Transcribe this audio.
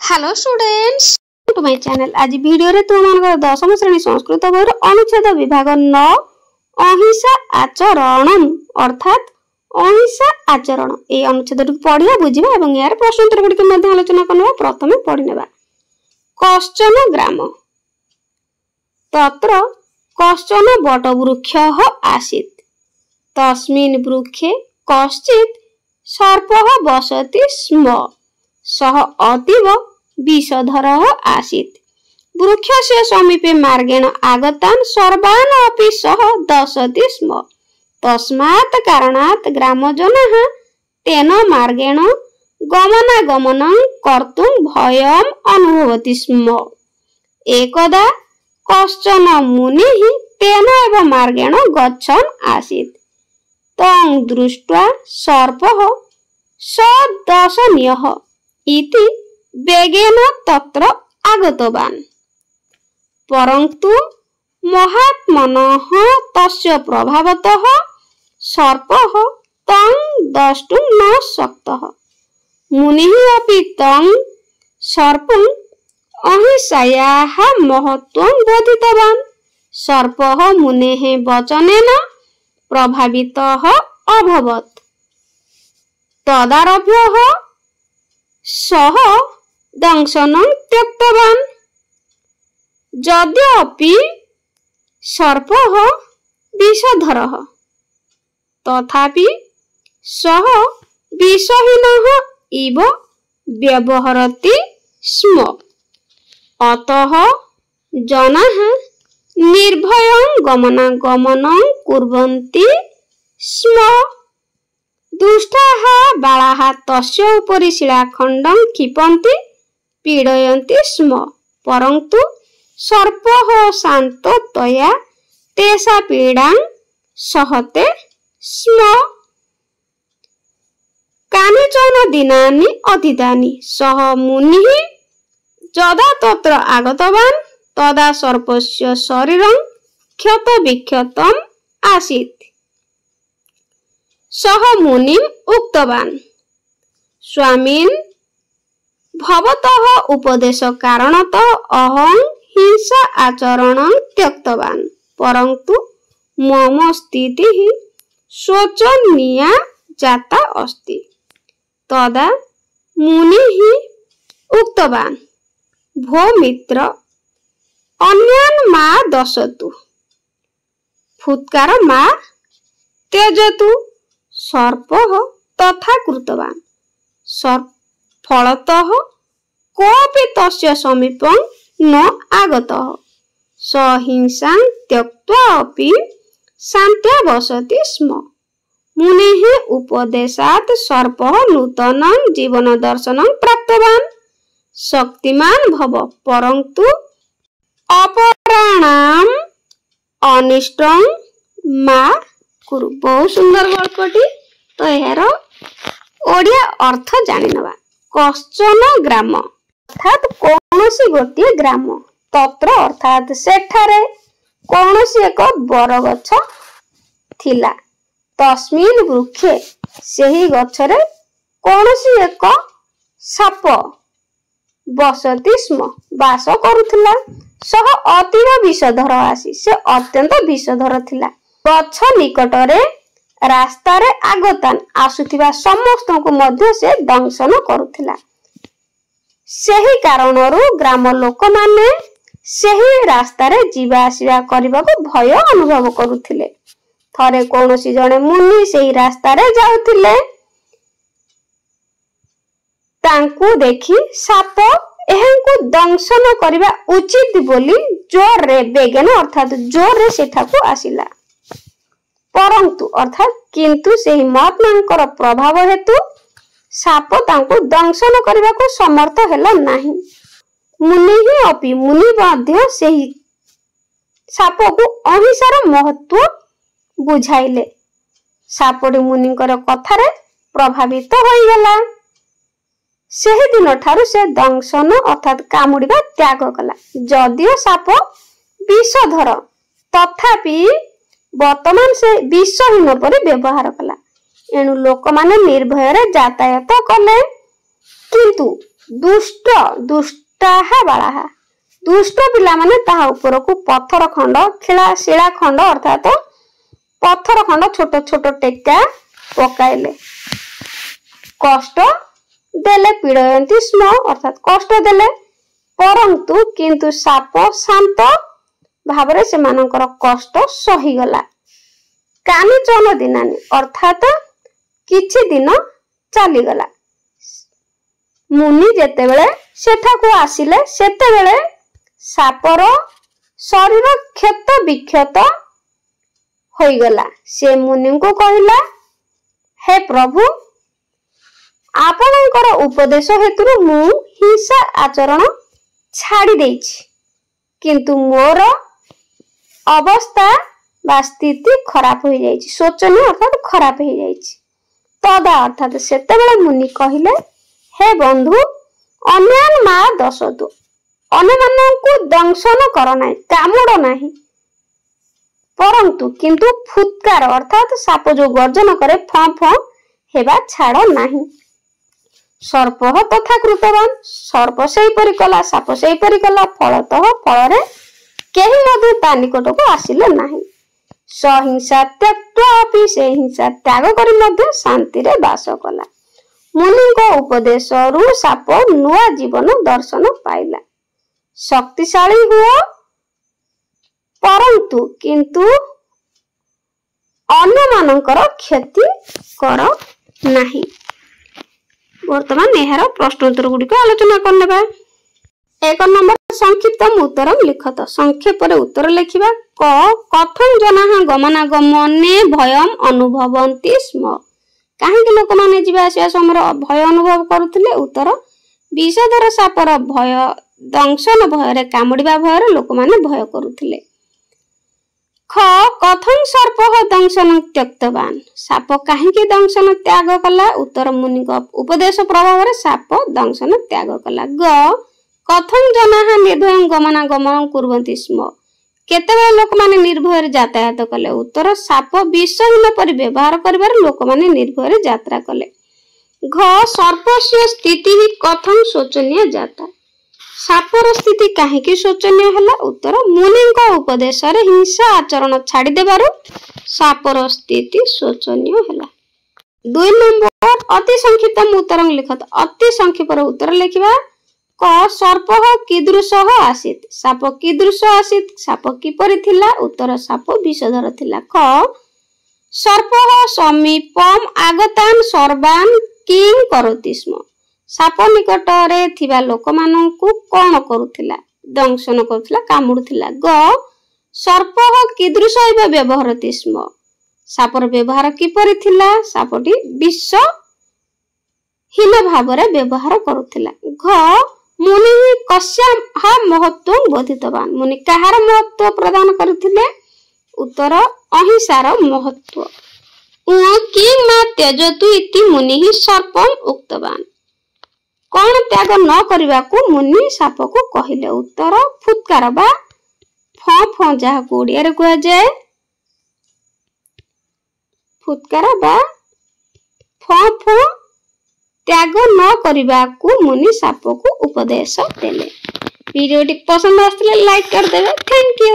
Hello students to my channel. आज video रे तुम मानकर दशम श्रेणी संस्कृत बहिर अनुच्छेद विभाग 9 अहिंसा आचरणम अर्थात अहिंसा आचरण ए अनुच्छेद पढ़िया बुझिबा एवं यार प्रश्न उत्तर गुडी के मध्य आलोचना करबा। प्रथमे पढ़ि नेबा कश्चन ग्राम तत्र कश्चन वटवृक्षः आसीत् तस्मिन् वृक्षे कश्चित् सर्पः वसति स्म सः अतीव विषधरः आसीत्। वृक्षस्य समीपे मार्गेण आगतान् सर्वान् अपि सः दशति स्म। तस्मात् कारणात् ग्रामजनाः तेन मार्गेण गमनागमनं कर्तुं भयम् अनुभवति स्म। एकदा कश्चन मुनिः तेन एव मार्गेण गच्छन् आसीत्। तं दृष्ट्वा सर्पः सदर्शनीयः इति वेगेन तत्र आगतवान्। परन्तु महात्मनः तस्य प्रभावतः सर्पः तं द्रष्टुं न शक्तः। मुनिः अपि तं सर्पं अहिंसायाः महत्त्वं बोधितवान्। सर्पः मुनेः वचनेन प्रभावितः अभवत्। तदारभ्य सः दंशनं त्यक्तवान्। यद्यपि सर्पः विषधरः तथापि सः विषहीनः इव व्यवहरति स्म। अतः जनाः निर्भयं गमनागमनं कुर्वन्ति स्म। दुष्टाः बालाः तस्य उपरि शिलाखण्डं क्षिपन्ति पीडयन्ति स्म। परन्तु सर्पः शान्ततया तेषां पीडां सहते स्म। कानिचन दिनानि अतीतानि सः मुनिः यदा तत्र आगतवान् तदा सर्पस्य शरीरं क्षतविक्षतम् आसीत्। सः मुनिम् उक्तवान् स्वामिन् भवतः उपदेश कारणतः अहं हिंसा आचरणं त्यक्तवान्। परन्तु मम स्थितिः शोचनीया जाता अस्ति। तदा मुनिः उक्तवान् भो मित्र अन्यान् मा दशतु फुत्कार मा त्यजतु। सर्पः तथा कृतवान्। फलतः कोऽपि तस्य समीपं न आगतः। स हिंसां त्यक्त्वा अपि शान्त्या वसति स्म। मुनेः उपदेशात् सर्पः नूतनं जीवनदर्शनं प्राप्तवान्। शक्तिमान् भव परन्तु अपराणाम् अनिष्टं मा कुरु। बहुत सुंदर गल्पटी। तो यार ओडिया अर्थ जानि नबा। कश्चन ग्राम अर्थात कोनोसी गोटे ग्राम तत्र अर्थात सेठारे कोनोसी एक बरगछ थिला। तस्मिन् वृक्षे सेही गछरे कोनोसी एक साप बसति स्म वास करुथिला। सह अतीव विषधर आसी से अत्यंत विषधर थिला। गछ निकटरे रास्तारे आगतान आसुथिबा समस्तଙ୍କୁ ମଧ୍ୟ से दंशन करुथिला। सेही कारणरू ग्राम लोक माने सेही रास्तारे जीवा आसीबा करबाको भय अनुभव करुथिले। थरे कोनोसी जणे मुनि सेही रास्तारे जाउथिले। तांकु देखि साप एहांकु दंशन करबा उचित बोली जोर रे बेगेन अर्थात जोर रे सेठाकु आसिला। परंतु अर्थात किंतु सेही महात्मांकर प्रभाव हेतु साप तांकु दंशन करबा को समर्थ हेला नाही। मुनि अपि मुनि मध्य सेही साप को अहिंसार महत्व बुझाइले। सापडी मुनिकर कथारे प्रभावित होई गेला। सेही दिन ठारू से दंशन अर्थात कामुडिबा त्याग कला। जदियो साप विषधर तथापि वर्तमान से विषहीन पर व्यवहार कला। एणु लोक माने निर्भय रे यातायात कले। किंतु दुष्ट दुष्टाहा बालाहा दुष्ट पिला माने ताहा उपरकू पत्थर खंड खिला शिला खंड अर्थात पत्थर खंड छोट छोट टेका पकाइले कष्ट देले पीड़यंती स्म अर्थात कष्ट देले परंतु किंतु साप शांत भावरे से मानकर कष्ट सही गला कानिचन दिनानी अर्थात किछि दिन चली गला मुनि जेतेबेले सेठाकू आसिले सेतेबेले सापर शरीर क्षत विक्षत होई गला से मुनि को कहिला हे प्रभु आपनकर उपदेश हेतु मु हिंसा आचरण छाड़ी देछि किंतु मोर अवस्था बा स्थिति खराब हो जाइछि शोचनीय अर्थात खराब हो जाइछि तदा अर्थात सेतेबेले मुनि कहिले हे बंधु अन्यान मा दशतु अन्यमानंकु दंशन कर नाही कामुड़ नाही परंतु किंतु फुत्कार अर्थात साप जो गर्जन करे फ फ हेबा छाड़ नाही सर्प तथा कृतवान सर्प सेही परि कला साप सेही परि कला फलतः फलरे केही मधु ता निकट को आसिले नाही सहिंसा त्यक्त्वा अपि से हिंसा त्याग करी मध्य शांति रे वास कला मुनि को उपदेश रु साप नुआ जीवन दर्शन पाइला शक्तिशाली हुआ परंतु किंतु अन्य मानकर क्षति कर नाही वर्तमान एहार प्रश्न उत्तर गुडी को आलोचना करनेबा एक नंबर संक्षिप्त उत्तर लिखत संक्षेप रे उत्तर लिखिबा क कथं जनाः गमनागमने भयम अनुभवन्ति स्म काहे लोक माने जीवा आसिया समय भय अनुभव करुथिले उत्तर विषधर सापर भय दंशन भय रे कामुडिबा भय रे लोक माने भय करुथिले ख कथं सर्पः दंशन त्यक्तवान साप काहे दंशन त्याग कला उत्तर मुनि उपदेश प्रभाव रे साप दंशन त्याग कला ग कथं जनाः निर्भयं गमनागमनं कुर्वन्ति स्म केतेबेले लोक माने निर्भय यातायात कले उत्तर साप विषहीन परि व्यवहार करिबार लोक माने निर्भय यात्रा कले घ सर्पस्य स्थिति कथं शोचनीय जाता सापर स्थिति काहे शोचनीय हला उत्तर मुनि उपदेश रे हिंसा आचरण छाड़ी देबारु सापर स्थिति शोचनीय हला 2 नंबर अति संक्षिप्त उत्तर लिखत अति संक्षेप उत्तर लिखिबा क सर्प कीदृशः आसीत साप कीदृश आसीत साप किपरि थिला उत्तर साप विषधर थिला ख सर्पः समीपम आगतान सर्वान किं करोति स्म साप निकट रे थिबा लोक माननकु कोन करूथिला दंशन करूथिला कामुडुथिला ग सर्पः कीदृश इबा व्यवहारति स्म सापर व्यवहार किपरि थिला सापटी विष हीन भावरे व्यवहार करूथिला घ मुनि कस्या महत्व बोधितवान मुनि कहार महत्व प्रदान करथिले उत्तर अहिंसार महत्व कि मा त्यजतु इति मुनि सर्पम उक्तवान कौन त्याग न करबा को मुनि साप को कहिले उत्तर फुत्कार बा फ फ जहा को ओडिया रे कहै जाय फुत्कार बा फ फ त्याग न करबा को मुनि साप को उपदेश देले वीडियो पसंद आस्तिले लाइक कर देबे थैंक यू।